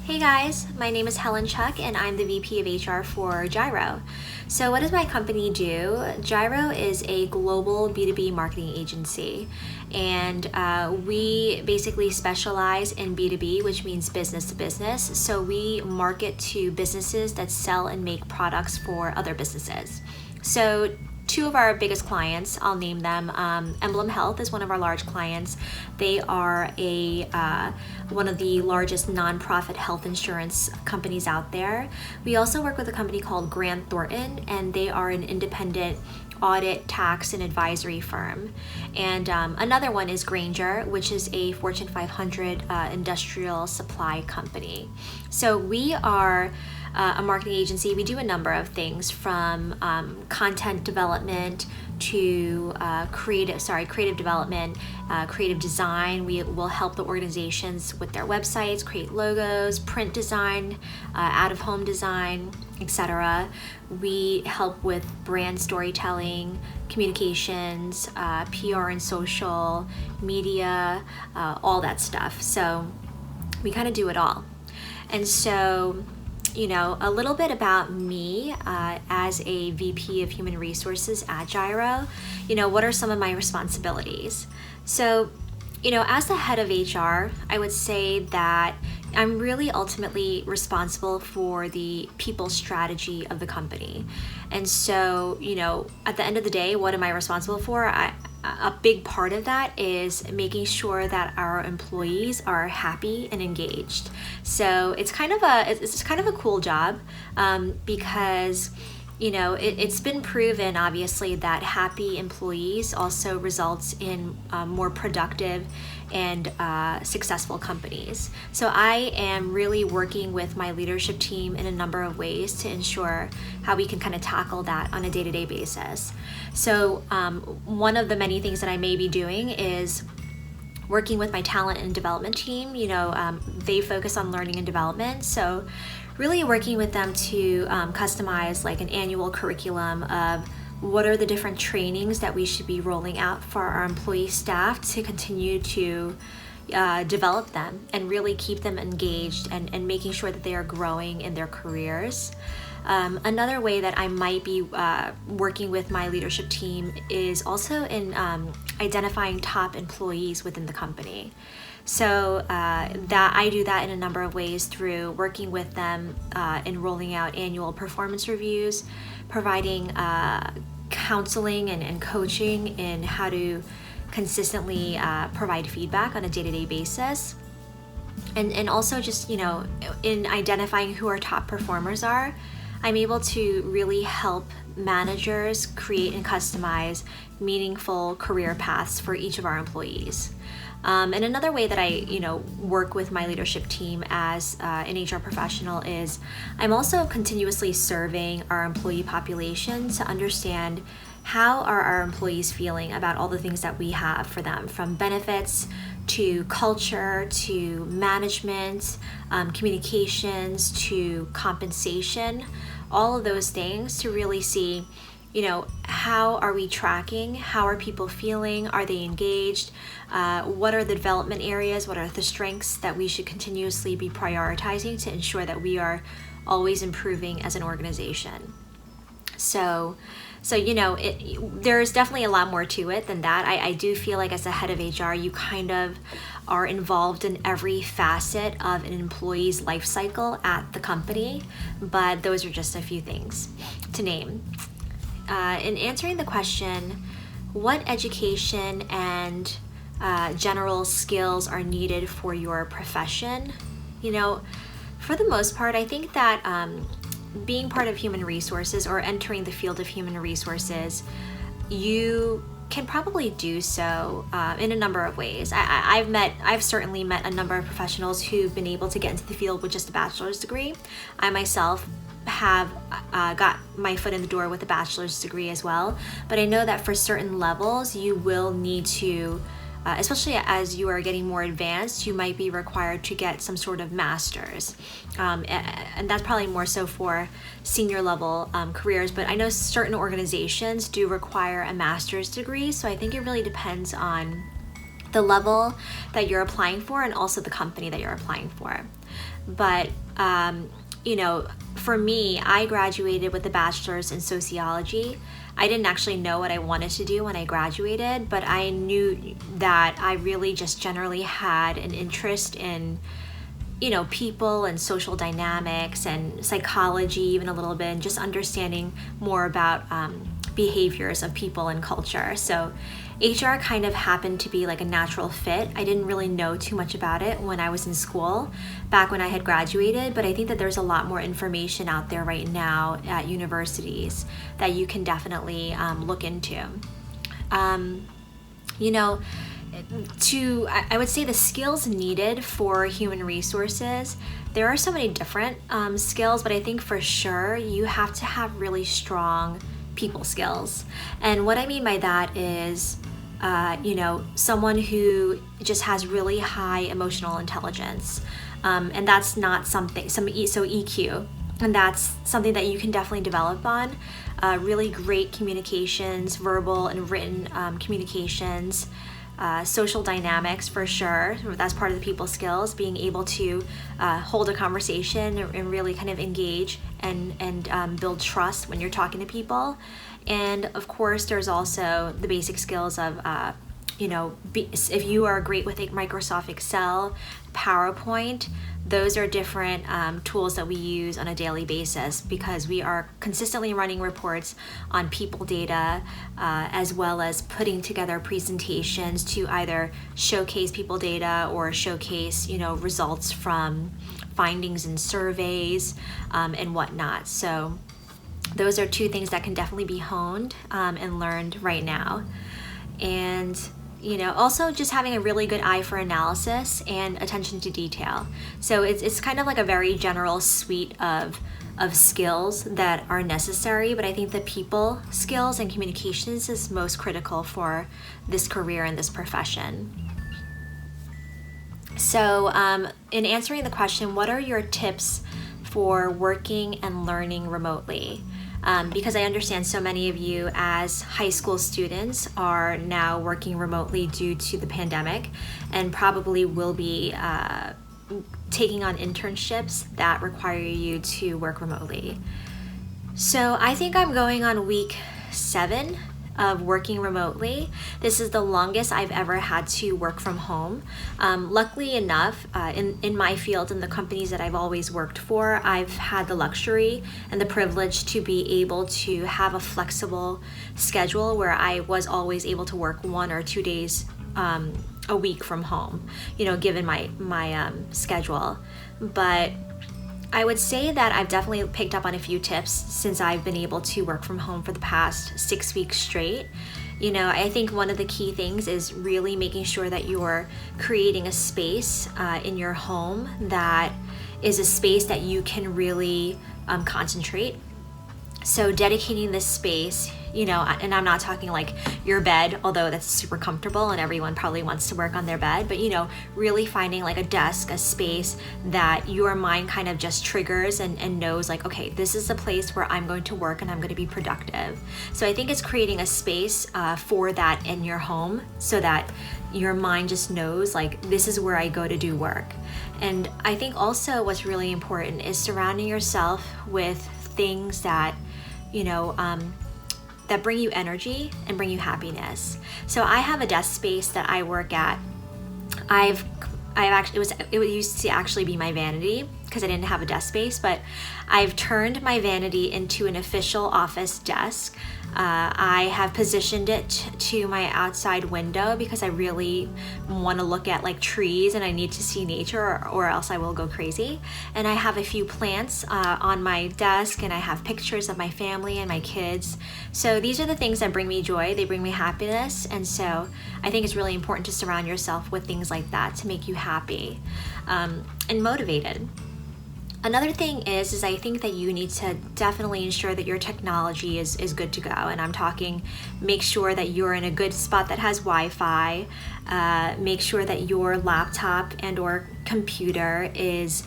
Hey guys, my name is Helen Cheuck and I'm the VP of HR for Gyro. So what does my company do? Gyro is a global B2B marketing agency, and we basically specialize in B2B, which means business to business. So we market to businesses that sell and make products for other businesses. So two of our biggest clients, I'll name them. Emblem Health is one of our large clients. They are one of the largest nonprofit health insurance companies out there. We also work with a company called Grant Thornton, and they are an independent audit, tax, and advisory firm. And another one is Grainger, which is a Fortune 500 industrial supply company. So we are a marketing agency. We do a number of things from content development to creative development, creative design. We will help the organizations with their websites, create logos, print design, out-of-home design, etc. We help with brand storytelling, communications, PR and social, media, all that stuff. So we kind of do it all. And so, a little bit about me as a VP of Human Resources at Gyro. What are some of my responsibilities? So, as the head of HR, I would say that I'm really ultimately responsible for the people strategy of the company. And so, at the end of the day, what am I responsible for? A big part of that is making sure that our employees are happy and engaged. So it's kind of a cool job because it's been proven, obviously, that happy employees also results in more productive and successful companies. So I am really working with my leadership team in a number of ways to ensure how we can kind of tackle that on a day-to-day basis. So one of the many things that I may be doing is working with my talent and development team. They focus on learning and development. So really working with them to customize like an annual curriculum of what are the different trainings that we should be rolling out for our employee staff to continue to develop them and really keep them engaged and making sure that they are growing in their careers. Another way that I might be working with my leadership team is also in identifying top employees within the company. So that I do that in a number of ways through working with them in rolling out annual performance reviews, providing counseling and coaching in how to consistently provide feedback on a day-to-day basis. And also just, in identifying who our top performers are, I'm able to really help managers create and customize meaningful career paths for each of our employees. And another way that I, work with my leadership team as an HR professional is I'm also continuously surveying our employee population to understand how are our employees feeling about all the things that we have for them, from benefits to culture to management, communications to compensation, all of those things to really see how are we tracking? How are people feeling? Are they engaged? What are the development areas? What are the strengths that we should continuously be prioritizing to ensure that we are always improving as an organization? So there's definitely a lot more to it than that. I do feel like as a head of HR, you kind of are involved in every facet of an employee's life cycle at the company, but those are just a few things to name. In answering the question, what education and general skills are needed for your profession? For the most part, I think that being part of human resources or entering the field of human resources, you can probably do so in a number of ways. I've certainly met a number of professionals who've been able to get into the field with just a bachelor's degree. I myself have got my foot in the door with a bachelor's degree as well, but I know that for certain levels you will need to, especially as you are getting more advanced, you might be required to get some sort of master's, and that's probably more so for senior level careers, but I know certain organizations do require a master's degree, so I think it really depends on the level that you're applying for and also the company that you're applying for. But for me, I graduated with a bachelor's in sociology. I didn't actually know what I wanted to do when I graduated, but I knew that I really just generally had an interest in people and social dynamics and psychology, even a little bit, and just understanding more about behaviors of people and culture. So HR kind of happened to be like a natural fit. I didn't really know too much about it when I was in school, back when I had graduated, but I think that there's a lot more information out there right now at universities that you can definitely look into. I would say the skills needed for human resources, there are so many different skills, but I think for sure you have to have really strong people skills. And what I mean by that is, someone who just has really high emotional intelligence. And that's not so EQ. And that's something that you can definitely develop on. Really great communications, verbal and written communications. Social dynamics for sure. That's part of the people skills, being able to hold a conversation and really kind of engage and build trust when you're talking to people. And of course, there's also the basic skills of, if you are great with Microsoft Excel, PowerPoint, those are different tools that we use on a daily basis because we are consistently running reports on people data, as well as putting together presentations to either showcase people data or showcase, results from findings in surveys and whatnot. So those are two things that can definitely be honed and learned right now. And also just having a really good eye for analysis and attention to detail. So it's kind of like a very general suite of skills that are necessary, but I think the people skills and communications is most critical for this career and this profession. So in answering the question, what are your tips for working and learning remotely? Because I understand so many of you as high school students are now working remotely due to the pandemic and probably will be taking on internships that require you to work remotely. So I think I'm going on week 7 of working remotely. This is the longest I've ever had to work from home. Luckily enough, in my field and the companies that I've always worked for, I've had the luxury and the privilege to be able to have a flexible schedule where I was always able to work 1 or 2 days a week from home, given my schedule. But I would say that I've definitely picked up on a few tips since I've been able to work from home for the past 6 weeks straight. I think one of the key things is really making sure that you're creating a space in your home that is a space that you can really concentrate. So dedicating this space, and I'm not talking like your bed, although that's super comfortable and everyone probably wants to work on their bed, but really finding like a desk, a space that your mind kind of just triggers and knows like, okay, this is the place where I'm going to work and I'm going to be productive. So I think it's creating a space for that in your home so that your mind just knows like, this is where I go to do work. And I think also what's really important is surrounding yourself with things that that bring you energy and bring you happiness. So I have a desk space that I work at. It used to actually be my vanity because I didn't have a desk space, but I've turned my vanity into an official office desk. I have positioned it to my outside window because I really want to look at like trees and I need to see nature or else I will go crazy. And I have a few plants on my desk and I have pictures of my family and my kids. So these are the things that bring me joy, they bring me happiness. And so I think it's really important to surround yourself with things like that to make you happy and motivated. Another thing is I think that you need to definitely ensure that your technology is good to go. And I'm talking, make sure that you're in a good spot that has Wi-Fi. Make sure that your laptop and or computer is,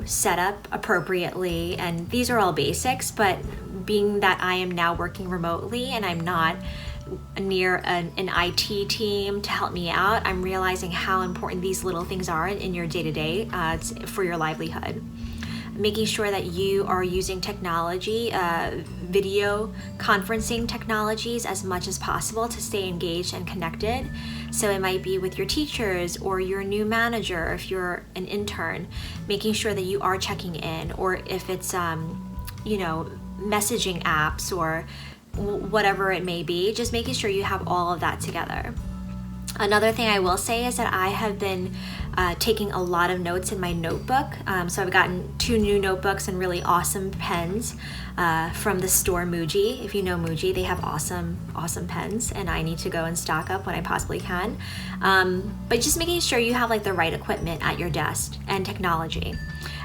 set up appropriately. And these are all basics, but being that I am now working remotely and I'm not near an IT team to help me out, I'm realizing how important these little things are in your day-to-day for your livelihood. Making sure that you are using technology, video conferencing technologies as much as possible to stay engaged and connected. So it might be with your teachers or your new manager if you're an intern, making sure that you are checking in, or if it's messaging apps or whatever it may be, just making sure you have all of that together. Another thing I will say is that I have been taking a lot of notes in my notebook. So I've gotten 2 new notebooks and really awesome pens from the store Muji. If you know Muji, they have awesome pens, and I need to go and stock up when I possibly can. But just making sure you have like the right equipment at your desk and technology.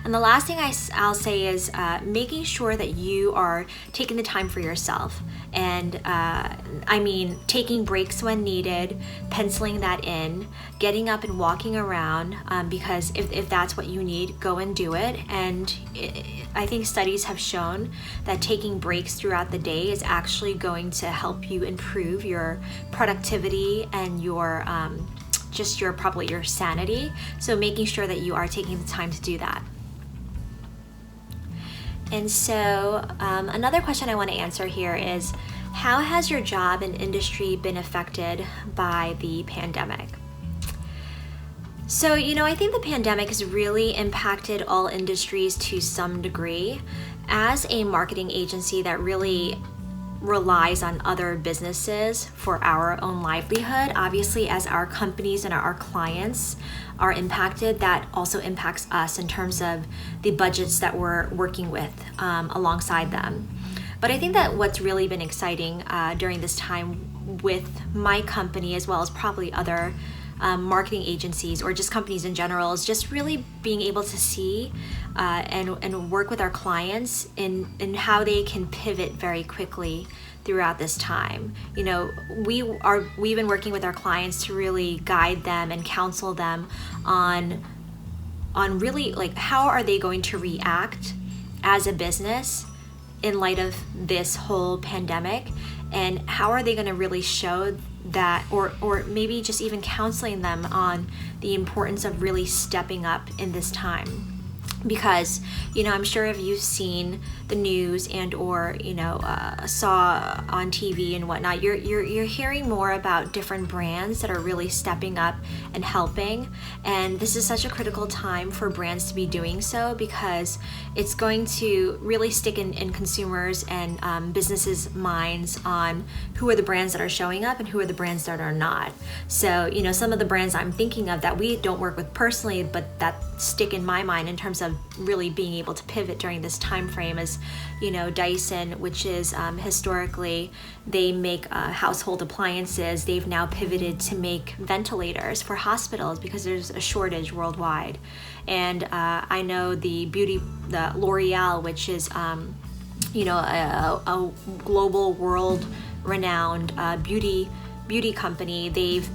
And the last thing I'll say is making sure that you are taking the time for yourself. And I mean, taking breaks when needed, penciling that in, getting up and walking around, because if that's what you need, go and do it. And I think studies have shown that taking breaks throughout the day is actually going to help you improve your productivity and your probably your sanity. So making sure that you are taking the time to do that. And so another question I want to answer here is, how has your job and industry been affected by the pandemic? So, I think the pandemic has really impacted all industries to some degree. As a marketing agency that really relies on other businesses for our own livelihood, obviously as our companies and our clients are impacted, that also impacts us in terms of the budgets that we're working with alongside them. But I think that what's really been exciting during this time with my company, as well as probably other marketing agencies or just companies in general, is just really being able to see and work with our clients in how they can pivot very quickly throughout this time. We've been working with our clients to really guide them and counsel them on really like how are they going to react as a business in light of this whole pandemic, and how are they going to really show that, or maybe just even counseling them on the importance of really stepping up in this time. Because I'm sure if you've seen the news and or saw on TV and whatnot, you're hearing more about different brands that are really stepping up and helping. And this is such a critical time for brands to be doing so, because it's going to really stick in consumers and businesses' minds on who are the brands that are showing up and who are the brands that are not. So some of the brands I'm thinking of that we don't work with personally, but that stick in my mind in terms of really being able to pivot during this time frame is Dyson, which is historically they make household appliances. They've now pivoted to make ventilators for hospitals because there's a shortage worldwide. And I know the L'Oreal, which is a global world renowned beauty company. They've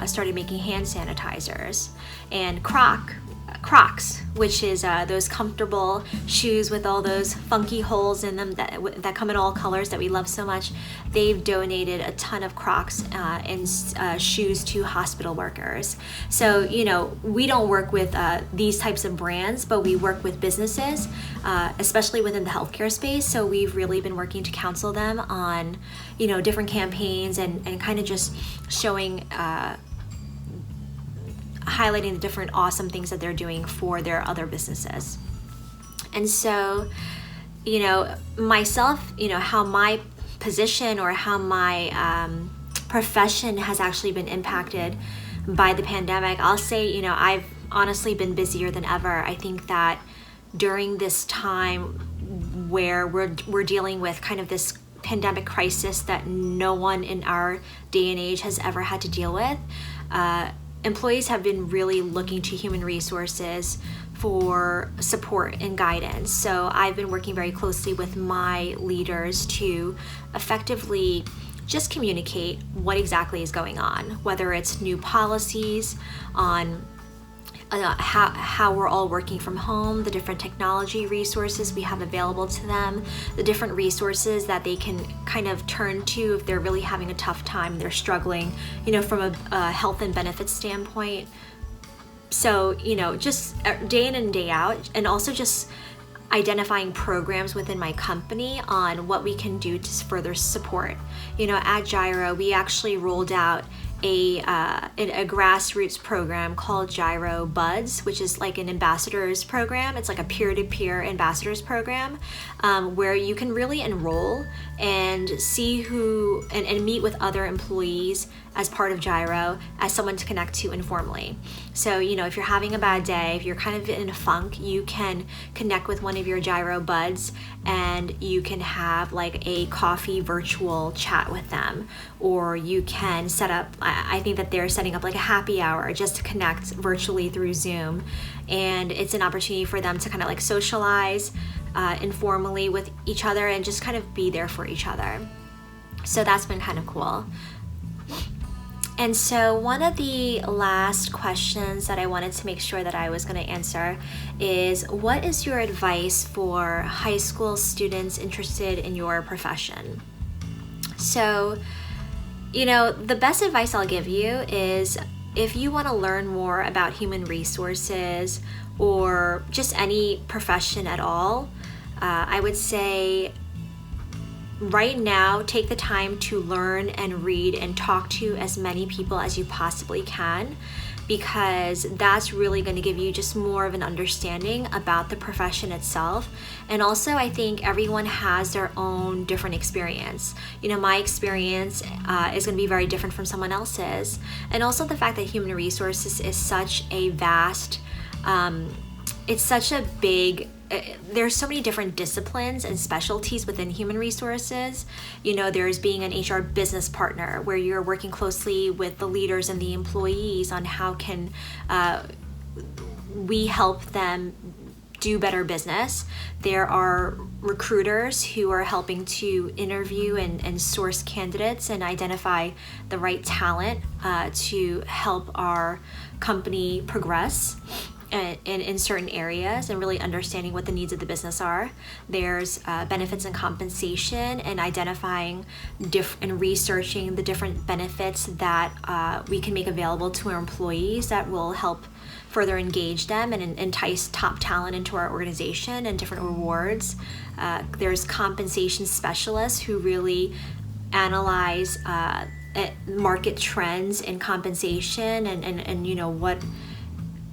started making hand sanitizers. And Crocs, which is those comfortable shoes with all those funky holes in them that come in all colors that we love so much. They've donated a ton of Crocs and shoes to hospital workers. So we don't work with these types of brands, but we work with businesses, especially within the healthcare space. So we've really been working to counsel them on different campaigns and kind of just showing highlighting the different awesome things that they're doing for their other businesses. And so, myself, how my position or how my profession has actually been impacted by the pandemic, I'll say, I've honestly been busier than ever. I think that during this time where we're dealing with kind of this pandemic crisis that no one in our day and age has ever had to deal with, employees have been really looking to human resources for support and guidance. So I've been working very closely with my leaders to effectively just communicate what exactly is going on, whether it's new policies on how we're all working from home, the different technology resources we have available to them, the different resources that they can kind of turn to if they're really having a tough time, they're struggling, from a health and benefits standpoint. So, just day in and day out, and also just identifying programs within my company on what we can do to further support. At Gyro, we actually rolled out a grassroots program called Gyro Buds, which is like an ambassadors program. It's like a peer-to-peer ambassadors program where you can really enroll and see who and meet with other employees as part of Gyro as someone to connect to informally. So, if you're having a bad day, if you're kind of in a funk, you can connect with one of your Gyro buds and you can have like a coffee virtual chat with them, or you can set up, I think that they're setting up like a happy hour just to connect virtually through Zoom. And it's an opportunity for them to kind of like socialize informally with each other and just kind of be there for each other. So that's been kind of cool. And so one of the last questions that I wanted to make sure that I was going to answer is, what is your advice for high school students interested in your profession? So, the best advice I'll give you is, if you want to learn more about human resources or just any profession at all, I would say right now, take the time to learn and read and talk to as many people as you possibly can, because that's really going to give you just more of an understanding about the profession itself. And also, I think everyone has their own different experience. My experience is going to be very different from someone else's. And also the fact that human resources is such a vast, it's such a big, there's so many different disciplines and specialties within human resources. There's being an HR business partner, where you're working closely with the leaders and the employees on how can we help them do better business. There are recruiters who are helping to interview and source candidates and identify the right talent to help our company progress in certain areas, and really understanding what the needs of the business are. There's benefits and compensation, and identifying and researching the different benefits that we can make available to our employees that will help further engage them and entice top talent into our organization, and different rewards. There's compensation specialists who really analyze market trends in compensation and what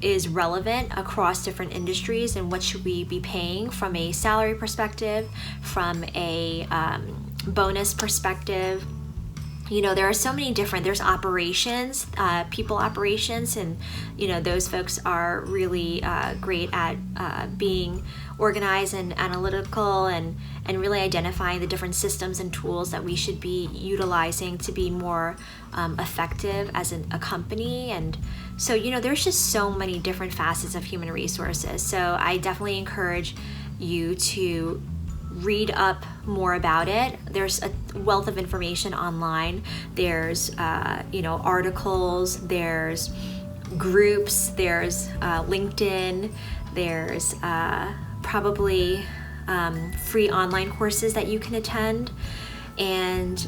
is relevant across different industries, and what should we be paying from a salary perspective, from a bonus perspective. There are so many different, there's operations, people operations, and those folks are really great at being organized and analytical, and really identifying the different systems and tools that we should be utilizing to be more effective as a company. And so there's just so many different facets of human resources. So I definitely encourage you to read up more about it. There's a wealth of information online. There's articles, there's groups, there's LinkedIn, there's probably free online courses that you can attend. And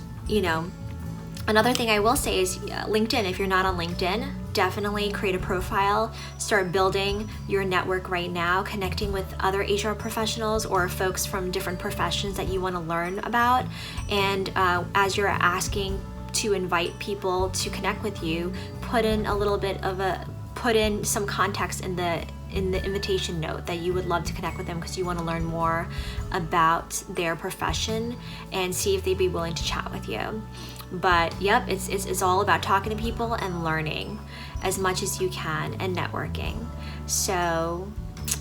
another thing I will say is LinkedIn. If you're not on LinkedIn, definitely create a profile, start building your network right now, connecting with other HR professionals or folks from different professions that you want to learn about. And as you're asking to invite people to connect with you, put in some context in the invitation note that you would love to connect with them because you want to learn more about their profession, and see if they'd be willing to chat with you. But yep, it's all about talking to people and learning as much as you can, and networking. So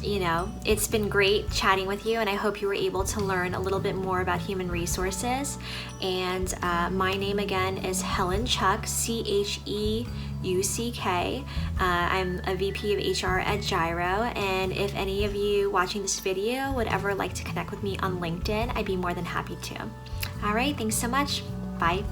it's been great chatting with you, and I hope you were able to learn a little bit more about human resources. And my name again is Helen Cheuck, CHEUCK. I'm a VP of HR at Gyro, and if any of you watching this video would ever like to connect with me on LinkedIn, I'd be more than happy to. All right, thanks so much. Bye.